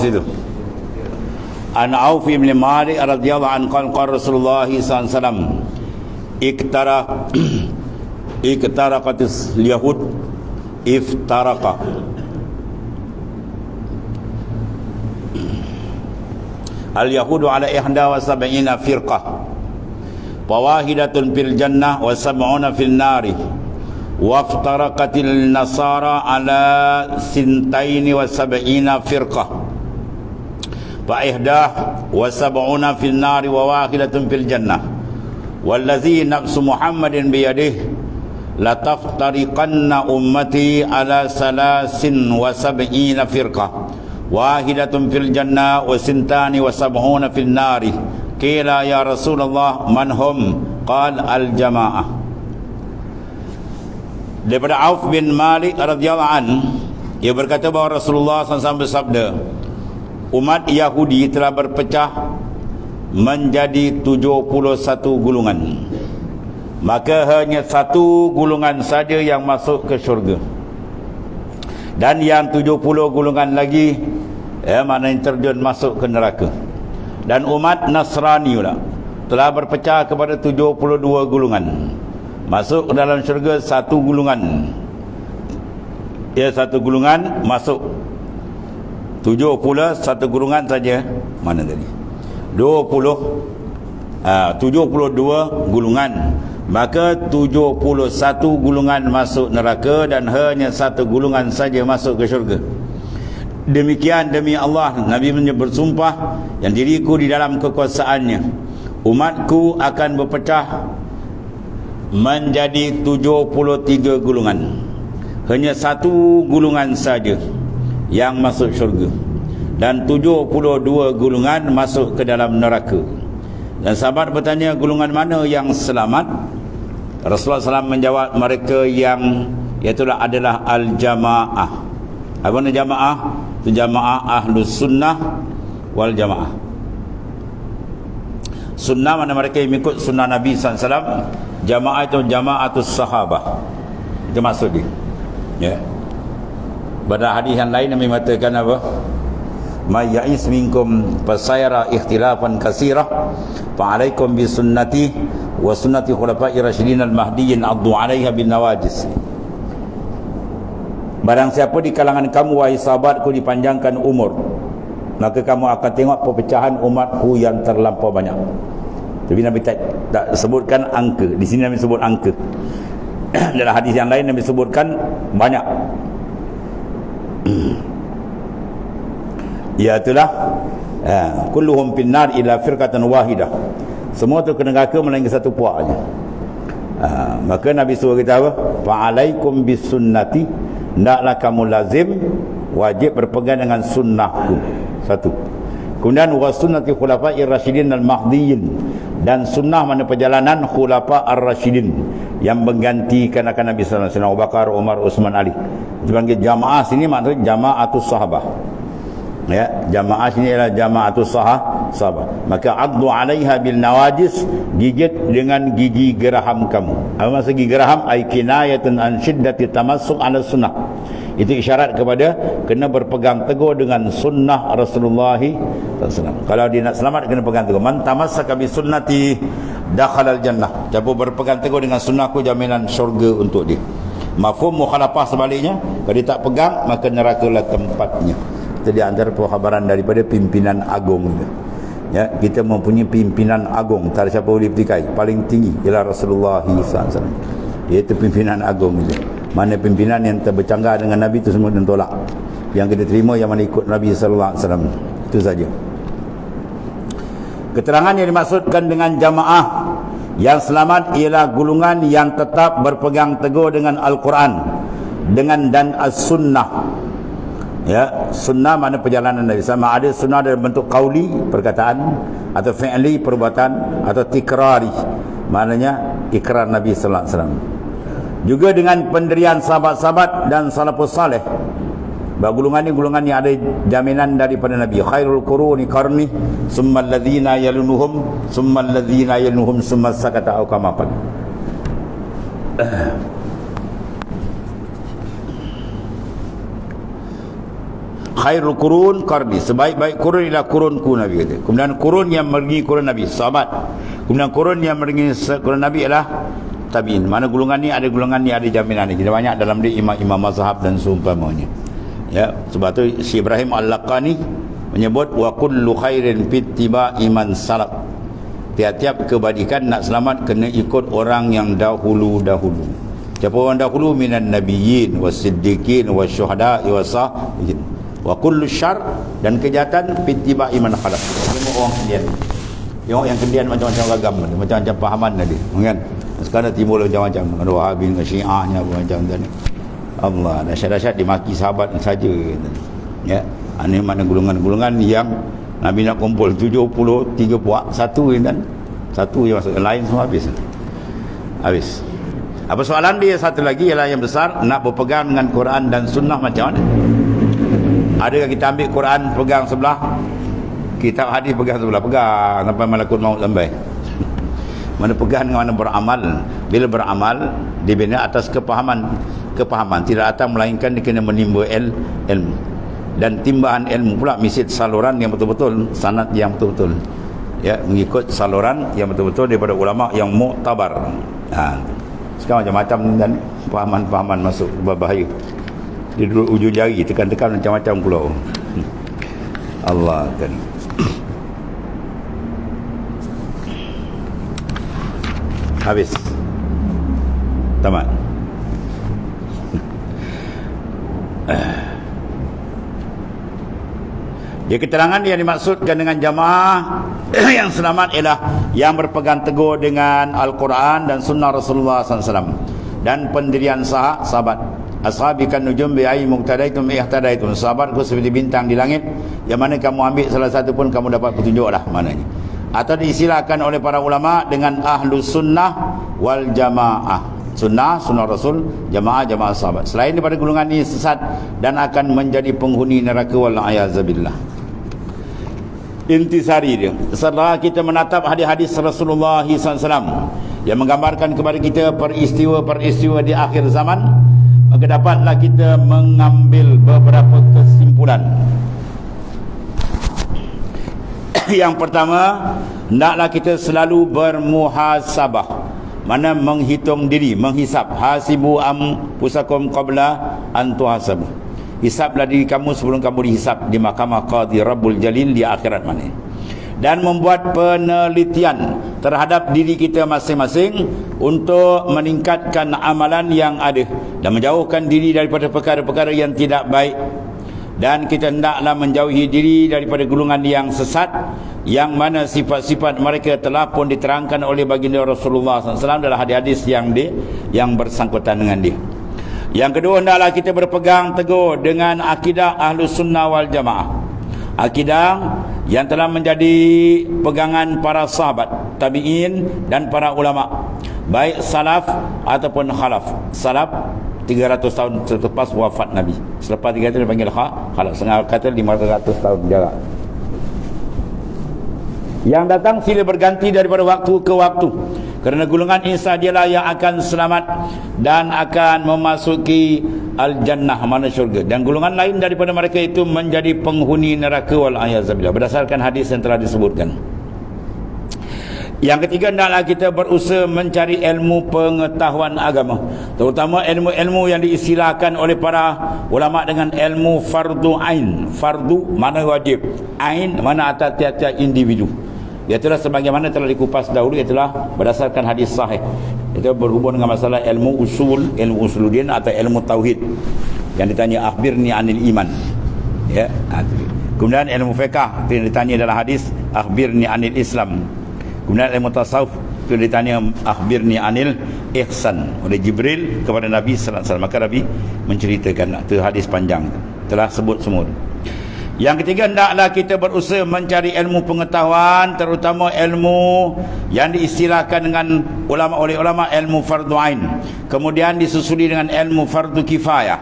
situ. An Auf bin Malik radhiyallahu anhu qala Rasulullah sallallahu alaihi wasallam iktaraqatis yahud iftaraqa al yahudu ala 71 firqah wa wahidatun fil jannah wa 70 fil nari wa iftaraqatil nasara ala 72 firqah fa ihdah wa 70 fil nari wa wahidatun fil jannah wallazi nafsu Muhammadin biyadihi la taftariqanna ummati ala 73 firqah wahidatun fil jannah wa sintani wa 70 fil nari. Qila ya Rasulullah man hum? Qala al jamaah. Daripada Auf bin Malik radhiyallahu an, ia berkata bahawa Rasulullah SAW bersabda, umat Yahudi telah berpecah menjadi 71 gulungan, maka hanya satu gulungan saja yang masuk ke syurga, dan yang 70 gulungan lagi mana yang terjun masuk ke neraka. Dan umat Nasrani pula telah berpecah kepada 72 gulungan, masuk ke dalam syurga satu gulungan, satu gulungan masuk. 70 satu gulungan saja, mana tadi 72 gulungan, maka 71 gulungan masuk neraka dan hanya satu gulungan saja masuk ke syurga. Demikian demi Allah, Nabi bersumpah yang diriku di dalam kekuasaannya, umatku akan berpecah menjadi 73 gulungan, hanya satu gulungan saja yang masuk syurga, dan 72 gulungan masuk ke dalam neraka. Dan sahabat bertanya, golongan mana yang selamat? Rasulullah SAW menjawab, mereka yang iaitulah adalah al-jamaah. Apa nama jamaah? Itu jamaah ahlus sunnah wal jamaah. Sunnah mana mereka yang mengikut sunnah Nabi SAW. Jamaah itu jamaatus sahabah, itu maksud dia, ya. Pada hadis yang lain Nabi mengatakan apa? May ya'is minkum fasayara ikhtilafan katsira fa alaikum bi sunnati wa sunnati khulafa'ir rasyidin al-mahdiyyin addu 'alaiha bin nawajis. Barang siapa di kalangan kamu wahai sahabatku dipanjangkan umur, maka kamu akan tengok perpecahan umatku yang terlampau banyak. Tapi Nabi tak sebutkan angka. Di sini Nabi sebut angka. Dalam hadis yang lain Nabi sebutkan banyak. Ya itulah kulluhum finnar ila firqatan wahidah. Semua tu ke neraka melainkan satu puak aja. Maka Nabi suruh kita apa? Fa alaikum bis sunnati, hendaklah kamu lazim wajib berpegang dengan sunnahku. Satu. Kemudian wa sunnati khulafa'ir rasyidin al-mahdiyyin, dan sunnah mana perjalanan khulafa ar-rasyidin yang menggantikan akan Nabi sallallahu alaihi wasallam, Abu Bakar, Umar, Utsman, Ali. Dipanggil jamaah sini maksudnya jamaatus sahabah. Ya, jamaah sini adalah jamaatus sahabah. Maka addu 'alaiha bil nawajis, gigit dengan gigi geraham kamu. Apa maksud gigi geraham? Ai kinayatun an syiddati tamassuk 'ala sunnah. Itu isyarat kepada kena berpegang teguh dengan sunnah Rasulullah SAW. Kalau dia nak selamat kena pegang teguh. Man tamassaka bi sunnati dakhala al jannah. Siapa berpegang teguh dengan sunnahku, jaminan syurga untuk dia. Mafhum mukhalafah sebaliknya, kalau dia tak pegang maka nerakalah tempatnya. Itu di antara pengkhabaran daripada pimpinan agung. Ya, kita mempunyai pimpinan agung, tak ada siapa boleh petikai. Paling tinggi ialah Rasulullah SAW. Iaitu pimpinan agung itu. Mana pimpinan yang bercanggah dengan Nabi itu semua tolak. Yang kita terima yang mana ikut Nabi sallallahu alaihi wasallam. Itu saja. Keterangan yang dimaksudkan dengan jamaah yang selamat ialah gulungan yang tetap berpegang teguh dengan Al-Quran dengan dan as-sunnah. Ya, sunnah mana perjalanan Nabi. Sama ada sunnah dalam bentuk qauli, perkataan, atau fi'li, perbuatan, atau tikrari, maknanya ikrar Nabi sallallahu alaihi wasallam. Juga dengan pendirian sahabat-sahabat dan salafus saleh. Golongan ini golongan yang ada jaminan daripada Nabi. Khairul quruni qarni, summa alladhina yalunuhum, summa alladhina yalunuhum, summa sakata au kama qala. Khairul qurun qarni, sebaik-baik kurun ialah kurunku, Nabi kata. Kemudian kurun yang merengi kurun Nabi, sahabat. Kemudian kurun yang merengi kurun Nabi ialah tabi'in. Mana golongan ni ada golongan ni, ada jaminan ni. Kita banyak dalam dia imam-imam mazhab dan seumpamanya. Ya, sebab tu Syekh Ibrahim Al-Laqani menyebut wa kullu khairin fittiba'i man salaf. Tiap-tiap kebaikan nak selamat kena ikut orang yang dahulu-dahulu. Siapa orang dahulu? Minan nabiyyin was-siddiqin wasyuhada'i was-salihin. Wa kullu syarr, dan kejahatan fittiba iman khalaf. Semua orang kemudian. Tengok yang kemudian macam-macam ragam, macam-macam pahaman tadi, kan? Sekarang timbul macam-macam, ada Wahabi, Syiahnya macam tadi. Allah, dahsyat-dahsyat dimaki sahabat saja. Ya, ini mana golongan-golongan yang Nabi nak kumpul 73 puak, satu kan? Satu yang masuk, lain semua habis. Habis. Apa soalan dia satu lagi ialah yang besar, nak berpegang dengan Quran dan sunnah macam mana? Adakah kita ambil Quran pegang sebelah, kitab hadis pegang sebelah, pegang sampai malakut maut sampai? Mana pegang dengan mana beramal. Bila beramal dibina atas kepahaman, tidak datang melainkan dia kena menimba ilmu. Dan timbahan ilmu pula misit saluran yang betul-betul, sanad yang betul-betul, ya, mengikut saluran yang betul-betul daripada ulama yang muktabar. Sekarang macam-macam dan pahaman-pahaman masuk, berbahaya. Dia duduk ujung jari, tekan-tekan macam-macam pulau. Allah kan. Habis. Tamat. Dia keterangan yang dimaksudkan dengan jamaah yang selamat ialah yang berpegang teguh dengan Al-Quran dan sunnah Rasulullah SAW, dan pendirian sahabat. Ashabi kan nujum bi'ai muqtadaitum ihtadaitum. Sahabatku seperti bintang di langit, yang mana kamu ambil salah satu pun kamu dapat petunjuk lah maknanya. Atau diistilahkan oleh para ulama dengan ahlus sunnah wal jamaah. Sunnah Rasul, jamaah sahabat. Selain daripada golongan ini sesat dan akan menjadi penghuni neraka wal a'yazabillah. Intisari dia, setelah kita menatap hadis-hadis Rasulullah SAW yang menggambarkan kepada kita peristiwa-peristiwa di akhir zaman, maka dapatlah kita mengambil beberapa kesimpulan. Yang pertama, hendaklah kita selalu bermuhasabah, mana menghitung diri, menghisap. Hasibu anfusakum qabla an tuhasabu. Hisablah diri kamu sebelum kamu dihisap di mahkamah Qadhi Rabbul Jalil di akhirat mana. Dan membuat penelitian terhadap diri kita masing-masing untuk meningkatkan amalan yang ada dan menjauhkan diri daripada perkara-perkara yang tidak baik. Dan kita hendaklah menjauhi diri daripada golongan yang sesat, yang mana sifat-sifat mereka telah pun diterangkan oleh baginda Rasulullah SAW dalam hadis-hadis yang bersangkutan dengan dia. Yang kedua, hendaklah kita berpegang teguh dengan akidah Ahlus Sunnah wal Jamaah, akidah yang telah menjadi pegangan para sahabat, tabi'in dan para ulama, baik salaf ataupun khalaf. Salaf 300 tahun selepas wafat Nabi, selepas 300 dia panggil khalaf, setengah kata 500 tahun jarak. Yang datang sila berganti daripada waktu ke waktu, kerana golongan insya dialah yang akan selamat dan akan memasuki al-jannah, mana syurga, dan golongan lain daripada mereka itu menjadi penghuni neraka wal a'yazabillah, berdasarkan hadis yang telah disebutkan. Yang ketiga, hendaklah kita berusaha mencari ilmu pengetahuan agama, terutama ilmu-ilmu yang diistilahkan oleh para ulama dengan ilmu fardu ain. Fardu mana wajib, ain mana atas tiap-tiap individu. Ia telah sebagaimana telah dikupas dahulu, ia telah berdasarkan hadis sahih. Itu berhubung dengan masalah ilmu usul, ilmu usuluddin atau ilmu tauhid, yang ditanya akhbirni anil iman, ya. Kemudian ilmu fiqh itu yang ditanya dalam hadis akhbirni anil Islam. Kemudian ilmu tasawuf itu ditanya akhbirni anil ihsan oleh Jibril kepada Nabi sallallahu alaihi wasallam. Maka Nabi menceritakan, itu hadis panjang, telah sebut semua. Yang ketiga, hendaklah kita berusaha mencari ilmu pengetahuan, terutama ilmu yang diistilahkan dengan oleh ulama ilmu fardu ain. Kemudian disusuli dengan ilmu fardu kifayah.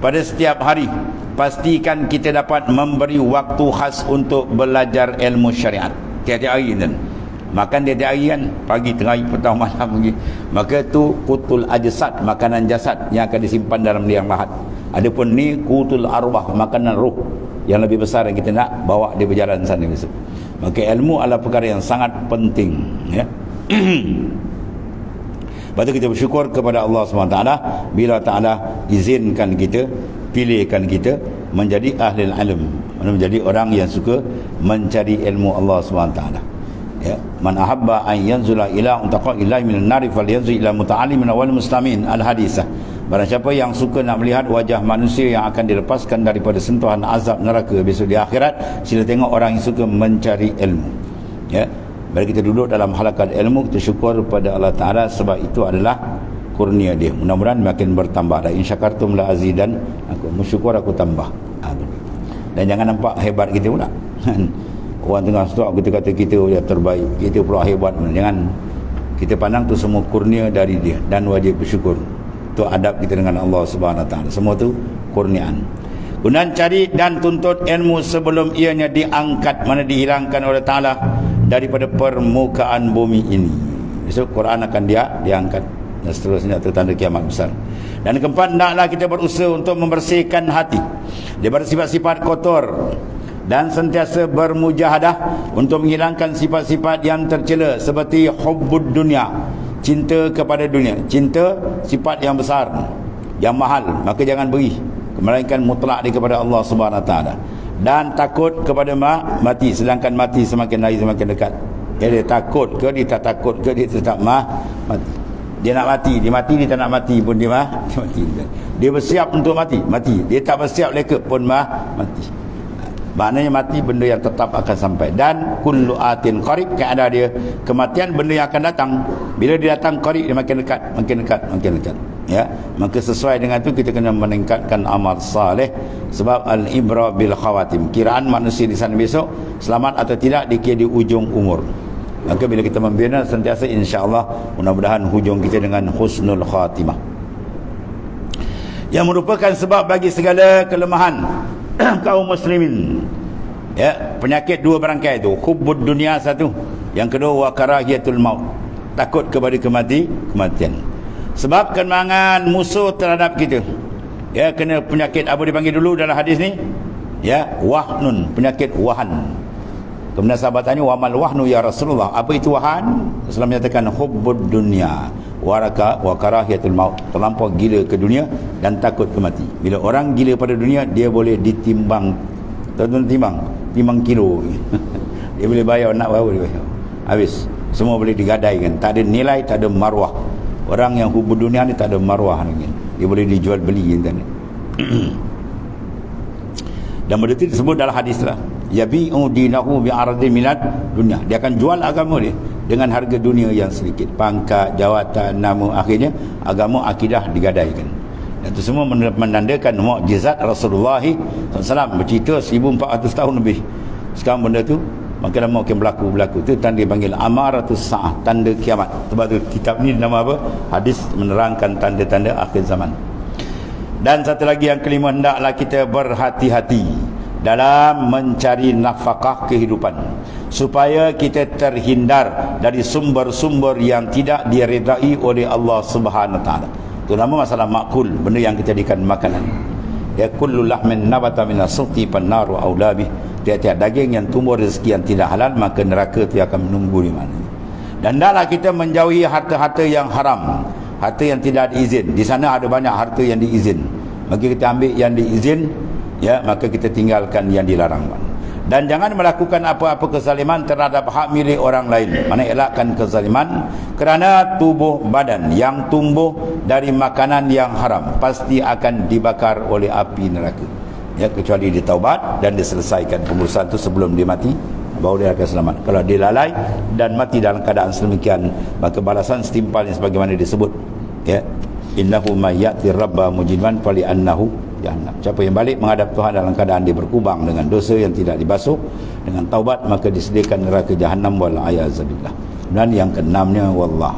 Pada setiap hari pastikan kita dapat memberi waktu khas untuk belajar ilmu syariat. Tiap-tiap hari kan, makan tiap-tiap hari kan, pagi, tengah hari, petang, malam pergi. Maka itu qutul ajsad, makanan jasad yang akan disimpan dalam liang lahat. Adapun ni qutul arwah, makanan ruh yang lebih besar yang kita nak bawa dia berjalan sana besok. Maka ilmu adalah perkara yang sangat penting, ya. Lepas tu kita bersyukur kepada Allah SWT bila Ta'ala izinkan kita, pilihkan kita menjadi ahli ilm, menjadi orang yang suka mencari ilmu Allah SWT, ya. Man ahabba an yanzula ila untaqa illa minan nari falyanzul ila muta'allimin wal muslimin, al-hadisah. Barang siapa yang suka nak melihat wajah manusia yang akan dilepaskan daripada sentuhan azab neraka besok di akhirat, sila tengok orang yang suka mencari ilmu, ya. Bila kita duduk dalam halakan ilmu, kita syukur kepada Allah Ta'ala sebab itu adalah kurnia dia. Mudah-mudahan makin bertambah. Dan insyakartum la azidan, aku bersyukur aku tambah. Dan jangan nampak hebat kita pula. Orang tengah stok kita kata kita yang terbaik, kita pula hebat. Jangan. Kita pandang tu semua kurnia dari dia dan wajib bersyukur. Itu adab kita dengan Allah Subhanahu Wa Ta'ala. Semua tu kurniaan. Kemudian cari dan tuntut ilmu sebelum ianya diangkat, mana dihilangkan oleh Ta'ala daripada permukaan bumi ini. Besok Quran akan diangkat dan seterusnya, itu tanda kiamat besar. Dan keempat, hendaklah kita berusaha untuk membersihkan hati daripada sifat-sifat kotor dan sentiasa bermujahadah untuk menghilangkan sifat-sifat yang tercela seperti hubbud dunia, cinta kepada dunia, cinta sifat yang besar, yang mahal, maka jangan beri, melainkan mutlak dia kepada Allah Subhanahu Wa Ta'ala. Dan takut kepada mati, sedangkan mati semakin hari semakin dekat. Dia takut ke dia tak takut ke dia tetap mati. Dia nak mati, dia mati, dia tak nak mati pun dia mati. Dia bersiap untuk mati. Dia tak bersiap leka pun mati. Maknanya mati benda yang tetap akan sampai. Dan kullu atin qarib, keadaan dia kematian benda yang akan datang. Bila dia datang qarib, dia makin dekat, makin dekat. Ya, maka sesuai dengan itu kita kena meningkatkan amal saleh, sebab al-ibra bil khawatim, kiraan manusia di sana besok selamat atau tidak dikira di ujung umur. Maka bila kita membina sentiasa, insya-Allah mudah-mudahan hujung kita dengan husnul khatimah, yang merupakan sebab bagi segala kelemahan kaum muslimin. Ya, penyakit dua berangkai itu, hubbud dunia satu, yang kedua wa karahiyatul maut, takut kepada kematian. Sebab kemenangan musuh terhadap kita, ya, kena penyakit apa dipanggil dulu dalam hadis ni, ya, wahnun, penyakit wahan. Kemudian sahabat tanya, wa mal wahnu ya Rasulullah, apa itu wahan? Rasulullah menyatakan hubbud dunya wa karahiyatul maut, terlampau gila ke dunia dan takut ke mati. Bila orang gila pada dunia, dia boleh ditimbang, timbang kilo. Dia boleh bayar nak berapa dia bayar, habis semua boleh digadaikan, tak ada nilai, tak ada marwah. Orang yang hubud dunia ni tak ada marwah lagi, dia boleh dijual beli kan. Dan benda itu disebut dalam hadis lah, yabi'u dinahu bi'aradin minad dunia, dia akan jual agama dia dengan harga dunia yang sedikit, pangkat, jawatan, nama, akhirnya agama, akidah digadaikan. Dan itu semua menandakan mukjizat Rasulullah SAW, bercerita 1400 tahun lebih. Sekarang benda tu makin lama makin berlaku. Itu tanda dipanggil amaratus sa'ah, tanda kiamat. Sebab tu kitab ni nama apa? Hadis menerangkan tanda-tanda akhir zaman. Dan satu lagi yang kelima, hendaklah kita berhati-hati dalam mencari nafkah kehidupan, supaya kita terhindar dari sumber-sumber yang tidak diredai oleh Allah Subhanahu Wa Ta'ala. Terutama masalah makul, benda yang kita jadikan makanan. Ya, kullu lahmin nabata minas suqti pannaru aula bih, tiap-tiap daging yang tumbuh rezeki yang tidak halal, maka neraka itu akan menunggu di mana. Dan hendaklah kita menjauhi harta-harta yang haram, harta yang tidak diizin. Di sana ada banyak harta yang diizin, maka kita ambil yang diizin, ya, maka kita tinggalkan yang dilarang. Dan jangan melakukan apa-apa kezaliman terhadap hak milik orang lain. Mana elakkan kezaliman, kerana tubuh badan yang tumbuh dari makanan yang haram pasti akan dibakar oleh api neraka. Ya, kecuali dia taubat dan diselesaikan pengurusan itu sebelum dia mati, baru dia akan selamat. Kalau dia lalai dan mati dalam keadaan sedemikian, maka balasan setimpal yang sebagaimana disebut, ya, innahu may ya'ti rabba mujriman fali annahu jahannam. Siapa yang balik menghadap Tuhan dalam keadaan dia berkubang dengan dosa yang tidak dibasuh dengan taubat, maka disediakan neraka jahannam wal a'yazu billah. Dan yang keenamnya, wallah